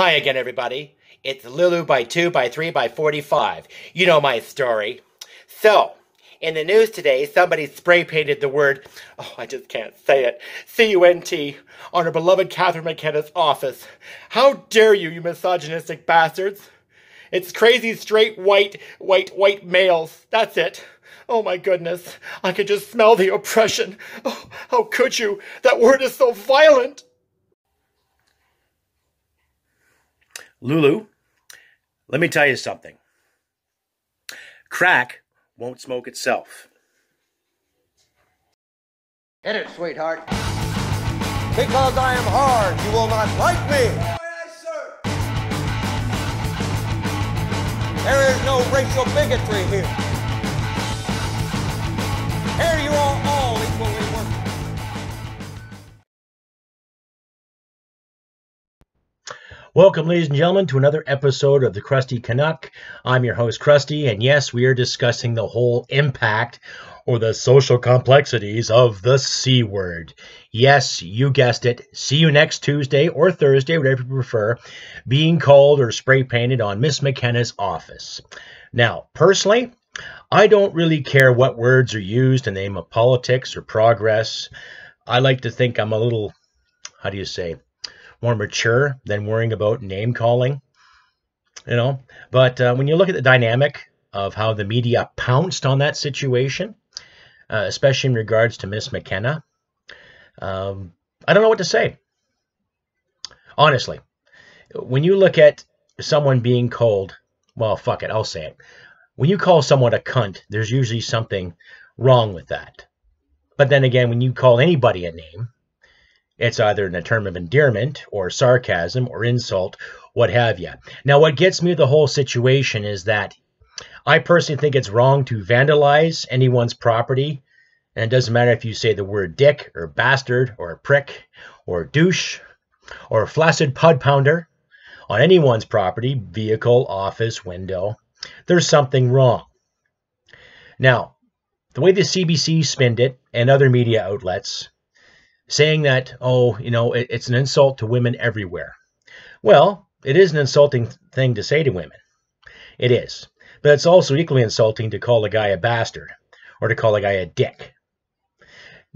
Hi again, everybody. It's Lulu by 2 by 3 by 45. You know my story. So, in the news today, somebody spray painted the word, oh, I just can't say it, C-U-N-T, on her beloved Catherine McKenna's office. How dare you, you misogynistic bastards? It's crazy straight white males. That's it. Oh my goodness. I can just smell the oppression. Oh, how could you? That word is so violent. Lulu, let me tell you something. Crack won't smoke itself. Hit it, sweetheart. Because I am hard, you will not like me. Yes, sir. There is no racial bigotry here. Here you are all equally worthy. Welcome, ladies and gentlemen, to another episode of the CrustyCanuck. I'm your host, Krusty, and yes, we are discussing the whole impact or the social complexities of the C word. Yes, you guessed it. See you next Tuesday or Thursday, whatever you prefer, being called or spray painted on Miss McKenna's office. Now, personally, I don't really care what words are used in the name of politics or progress. I like to think I'm a little, more mature than worrying about name calling, But when you look at the dynamic of how the media pounced on that situation, especially in regards to Miss McKenna, I don't know what to say. Honestly, when you look at someone being called, well, fuck it, I'll say it. When you call someone a cunt, there's usually something wrong with that. But then again, when you call anybody a name, it's either in a term of endearment or sarcasm or insult, what have you. Now, what gets me with the whole situation is that I personally think it's wrong to vandalize anyone's property. And it doesn't matter if you say the word dick or bastard or prick or douche or flaccid pud pounder on anyone's property, vehicle, office, window. There's something wrong. Now, the way the CBC spinned it and other media outlets, saying that, it's an insult to women everywhere. Well, it is an insulting thing to say to women. It is. But it's also equally insulting to call a guy a bastard or to call a guy a dick.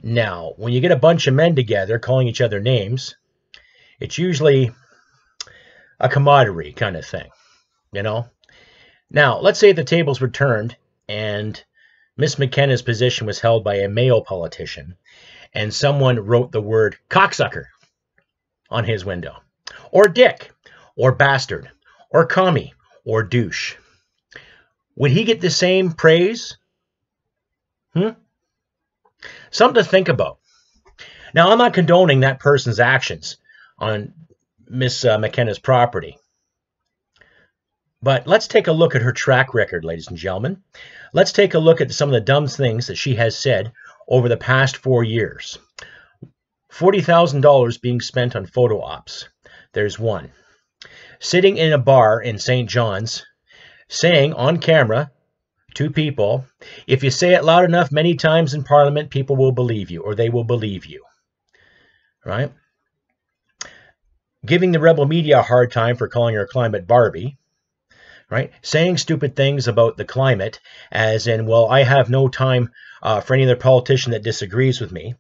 Now, when you get a bunch of men together calling each other names, it's usually a camaraderie kind of thing, Now, let's say the tables were turned and Miss McKenna's position was held by a male politician, and someone wrote the word cocksucker on his window, or dick, or bastard, or commie, or douche. Would he get the same praise? Something to think about. Now, I'm not condoning that person's actions on Miss McKenna's property. But let's take a look at her track record, ladies and gentlemen. Let's take a look at some of the dumb things that she has said over the past 4 years. $40,000 being spent on photo ops. There's one. Sitting in a bar in St. John's, saying on camera to people, if you say it loud enough many times in Parliament, people will believe you, or they will believe you. Right? Giving the rebel media a hard time for calling her climate Barbie. Right? Saying stupid things about the climate, as in, well, I have no time for any other politician that disagrees with me.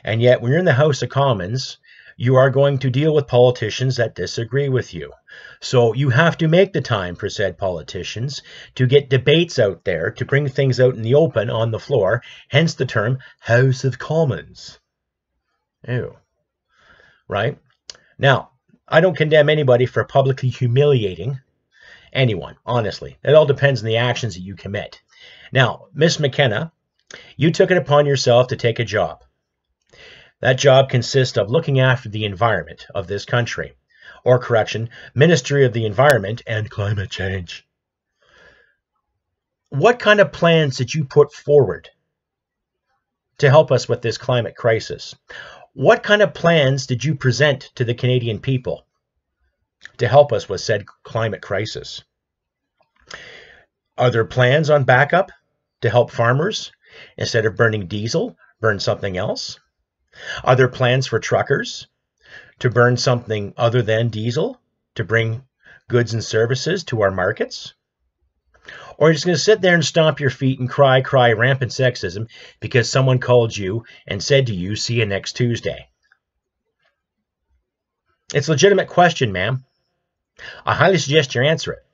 And yet, when you're in the House of Commons, you are going to deal with politicians that disagree with you. So you have to make the time for said politicians to get debates out there, to bring things out in the open on the floor, hence the term House of Commons. Ew. Right? Now, I don't condemn anybody for publicly humiliating anyone, honestly. It all depends on the actions that you commit. Now, Miss McKenna, you took it upon yourself to take a job. That job consists of looking after the environment of this country, or Ministry of the Environment and Climate Change. What kind of plans did you put forward to help us with this climate crisis? What kind of plans did you present to the Canadian people to help us with said climate crisis? Are there plans on backup to help farmers? Instead of burning diesel, burn something else? Are there plans for truckers to burn something other than diesel, to bring goods and services to our markets? Or are you just going to sit there and stomp your feet and cry rampant sexism because someone called you and said to you, see you next Tuesday? It's a legitimate question, ma'am. I highly suggest you answer it.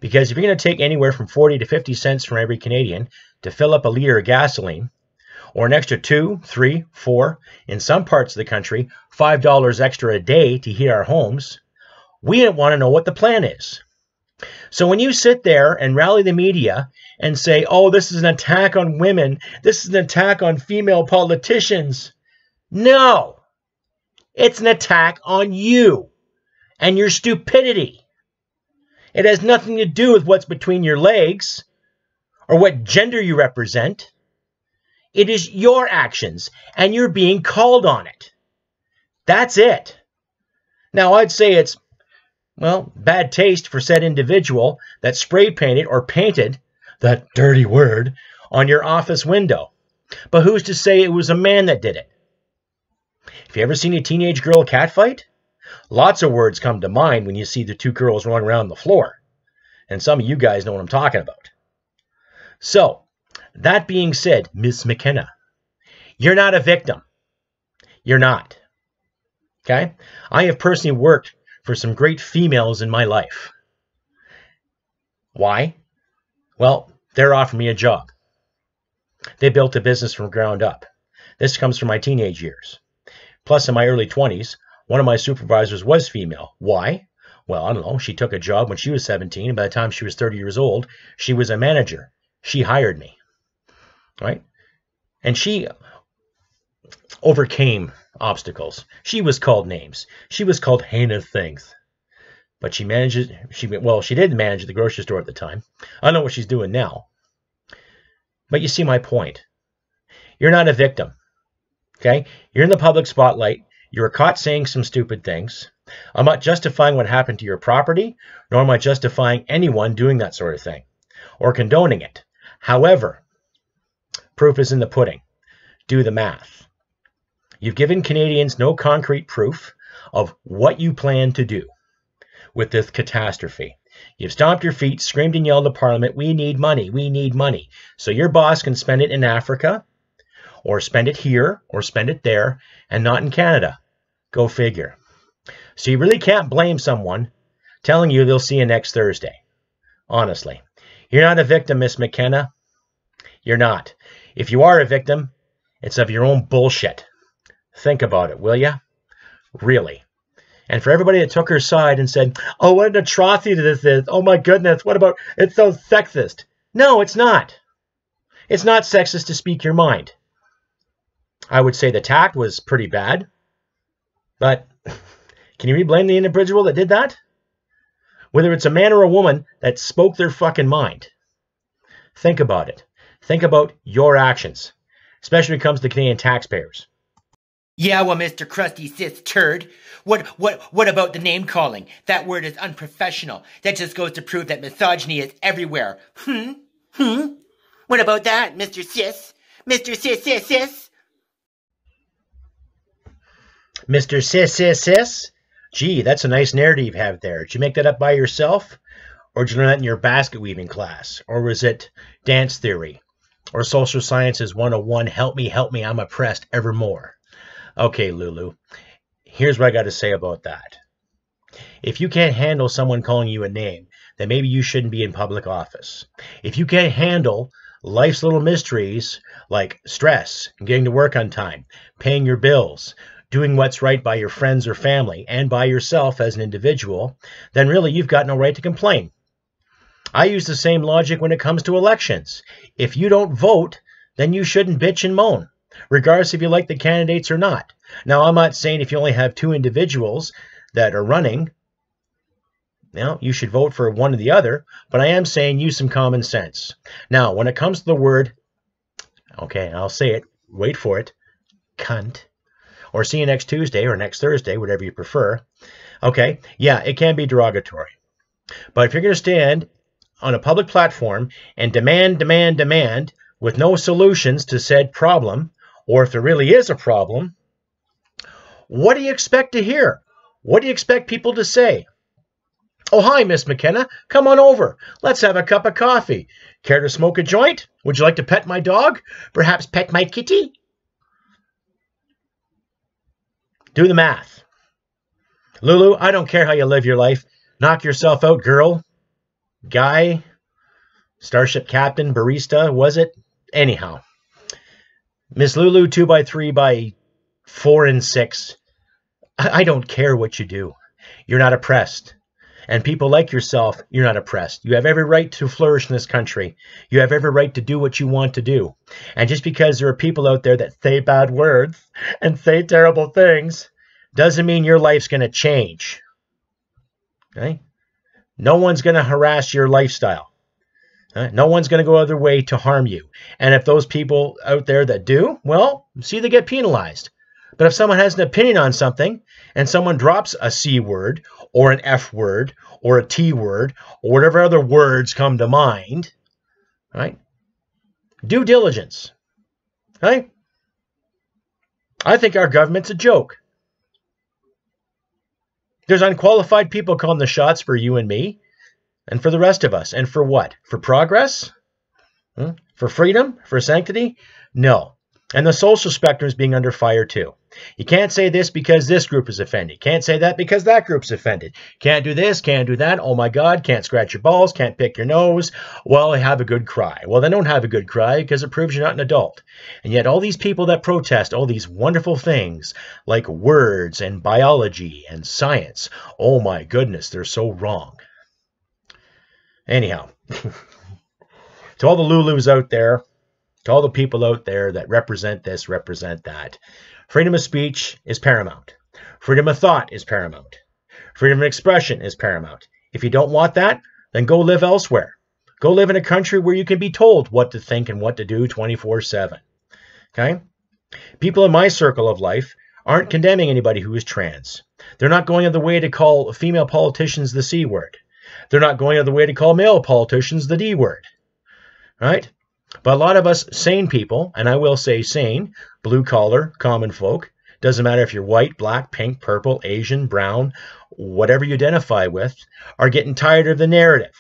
Because if you're going to take anywhere from 40 to 50 cents from every Canadian to fill up a liter of gasoline, or an extra 2, 3, 4, in some parts of the country, $5 extra a day to heat our homes, we want to know what the plan is. So when you sit there and rally the media and say, oh, this is an attack on women, this is an attack on female politicians, no, it's an attack on you and your stupidity. It has nothing to do with what's between your legs or what gender you represent. It is your actions, and you're being called on it. That's it. Now, I'd say it's, well, bad taste for said individual that spray painted or painted, that dirty word, on your office window. But who's to say it was a man that did it? Have you ever seen a teenage girl catfight? Lots of words come to mind when you see the two girls rolling around the floor. And some of you guys know what I'm talking about. So, that being said, Miss McKenna, you're not a victim. You're not. Okay? I have personally worked for some great females in my life. Why? Well, they're offering me a job. They built a business from ground up. This comes from my teenage years. Plus, in my early 20s, one of my supervisors was female. Why? Well, I don't know. She took a job when she was 17, and by the time she was 30 years old, she was a manager. She hired me. Right? And she overcame obstacles. She was called names. She was called heinous things. But she managed, she did manage the grocery store at the time. I don't know what she's doing now. But you see my point. You're not a victim. Okay? You're in the public spotlight. You were caught saying some stupid things. I'm not justifying what happened to your property, nor am I justifying anyone doing that sort of thing, or condoning it. However, proof is in the pudding. Do the math. You've given Canadians no concrete proof of what you plan to do with this catastrophe. You've stomped your feet, screamed and yelled at Parliament, we need money, we need money. So your boss can spend it in Africa, or spend it here, or spend it there, and not in Canada. Go figure. So you really can't blame someone telling you they'll see you next Thursday. Honestly. You're not a victim, Miss McKenna. You're not. If you are a victim, it's of your own bullshit. Think about it, will ya? Really. And for everybody that took her side and said, oh, what an atrocity this is. Oh my goodness, what about, it's so sexist. No, it's not. It's not sexist to speak your mind. I would say the tact was pretty bad. But can you really blame the individual that did that? Whether it's a man or a woman that spoke their fucking mind. Think about it. Think about your actions, especially when it comes to Canadian taxpayers. Yeah, well, Mr. Krusty Sis Turd, what about the name calling? That word is unprofessional. That just goes to prove that misogyny is everywhere. What about that, Mr. Sis? Mr. Sis? Mr. Sis? Gee, that's a nice narrative you have there. Did you make that up by yourself? Or did you learn that in your basket weaving class? Or was it dance theory? Or social sciences 101, help me, I'm oppressed evermore? Okay, Lulu, here's what I got to say about that. If you can't handle someone calling you a name, then maybe you shouldn't be in public office. If you can't handle life's little mysteries like stress and getting to work on time, paying your bills, doing what's right by your friends or family, and by yourself as an individual, then really you've got no right to complain. I use the same logic when it comes to elections. If you don't vote, then you shouldn't bitch and moan, regardless if you like the candidates or not. Now, I'm not saying if you only have two individuals that are running, you should vote for one or the other, but I am saying use some common sense. Now, when it comes to the word, okay, I'll say it, wait for it, cunt, or see you next Tuesday or next Thursday, whatever you prefer, okay, yeah, it can be derogatory. But if you're going to stand on a public platform and demand with no solutions to said problem, or if there really is a problem, what do you expect to hear? What do you expect people to say? Oh, hi, Miss McKenna. Come on over. Let's have a cup of coffee. Care to smoke a joint? Would you like to pet my dog? Perhaps pet my kitty? Do the math. Lulu, I don't care how you live your life. Knock yourself out, girl. Guy. Starship captain. Barista. Was it? Anyhow. Miss Lulu, 2x3 by 4 and 6. I don't care what you do. You're not oppressed. And people like yourself, you're not oppressed. You have every right to flourish in this country. You have every right to do what you want to do. And just because there are people out there that say bad words and say terrible things doesn't mean your life's going to change. Okay? No one's going to harass your lifestyle. No one's going to go out of their way to harm you. And if those people out there that do, well, see, they get penalized. But if someone has an opinion on something and someone drops a C word or an F word or a T word or whatever other words come to mind, right? Due diligence. Right? I think our government's a joke. There's unqualified people calling the shots for you and me and for the rest of us. And for what? For progress? For freedom? For sanctity? No. And the social spectrum is being under fire too. You can't say this because this group is offended. Can't say that because that group's offended. Can't do this, can't do that. Oh my God, can't scratch your balls, can't pick your nose. Well, have a good cry. Well, then don't have a good cry because it proves you're not an adult. And yet all these people that protest all these wonderful things like words and biology and science, oh my goodness, they're so wrong. Anyhow, to all the Lulus out there, to all the people out there that represent this, represent that, freedom of speech is paramount. Freedom of thought is paramount. Freedom of expression is paramount. If you don't want that, then go live elsewhere. Go live in a country where you can be told what to think and what to do 24/7. Okay? People in my circle of life aren't condemning anybody who is trans. They're not going out of the way to call female politicians the C word. They're not going out of the way to call male politicians the D word. Right? But a lot of us sane people, and I will say sane, blue collar, common folk, doesn't matter if you're white, black, pink, purple, Asian, brown, whatever you identify with, are getting tired of the narrative.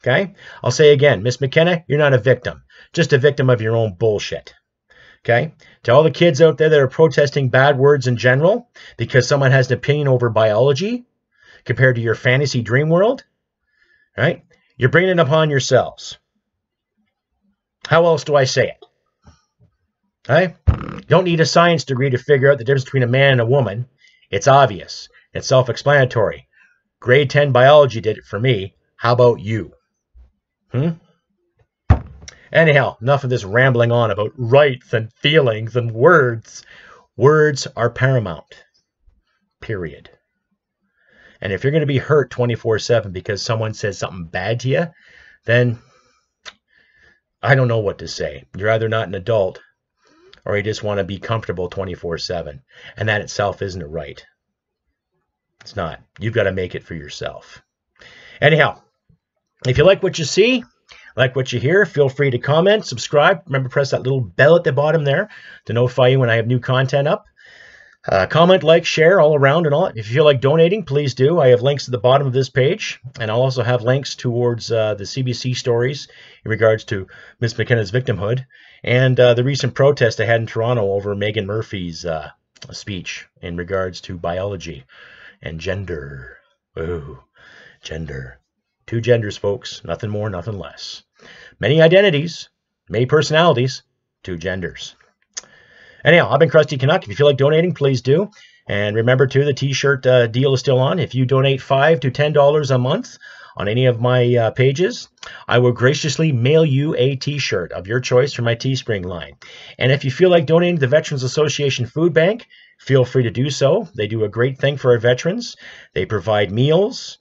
Okay? I'll say again, Miss McKenna, you're not a victim, just a victim of your own bullshit. Okay? To all the kids out there that are protesting bad words in general because someone has an opinion over biology compared to your fantasy dream world, right? You're bringing it upon yourselves. How else do I say it? Right? You don't need a science degree to figure out the difference between a man and a woman. It's obvious. It's self-explanatory. Grade 10 biology did it for me. How about you? Anyhow, enough of this rambling on about rights and feelings and words. Words are paramount. Period. And if you're going to be hurt 24/7 because someone says something bad to you, then I don't know what to say. You're either not an adult or you just want to be comfortable 24/7. And that itself isn't a right. It's not. You've got to make it for yourself. Anyhow, if you like what you see, like what you hear, feel free to comment, subscribe. Remember, press that little bell at the bottom there to notify you when I have new content up. Comment, like, share all around and all. If you feel like donating, please do. I have links at the bottom of this page, and I'll also have links towards the CBC stories in regards to Miss McKenna's victimhood and the recent protest I had in Toronto over Megan Murphy's speech in regards to biology and gender. Oh, gender. 2 genders, folks. Nothing more, nothing less. Many identities, many personalities, 2 genders. Anyhow, I've been CrustyCanuck. If you feel like donating, please do. And remember, too, the T-shirt deal is still on. If you donate $5 to $10 a month on any of my pages, I will graciously mail you a T-shirt of your choice from my Teespring line. And if you feel like donating to the Veterans Association Food Bank, feel free to do so. They do a great thing for our veterans. They provide meals,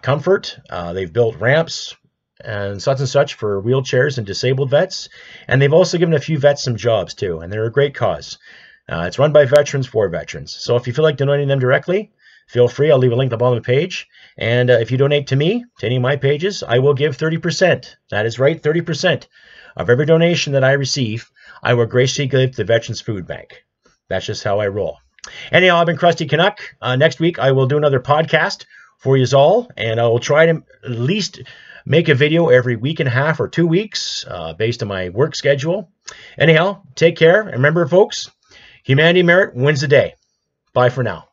comfort. They've built ramps and such for wheelchairs and disabled vets. And they've also given a few vets some jobs too, and they're a great cause. It's run by veterans for veterans. So if you feel like donating them directly, feel free. I'll leave a link at the bottom of the page. And if you donate to me, to any of my pages, I will give 30%. That is right, 30% of every donation that I receive, I will graciously give to the Veterans Food Bank. That's just how I roll. Anyhow, I've been CrustyCanuck. Next week, I will do another podcast for you all, and I will try to at least make a video every week and a half or 2 weeks based on my work schedule. Anyhow, take care. And remember, folks, humanity merit wins the day. Bye for now.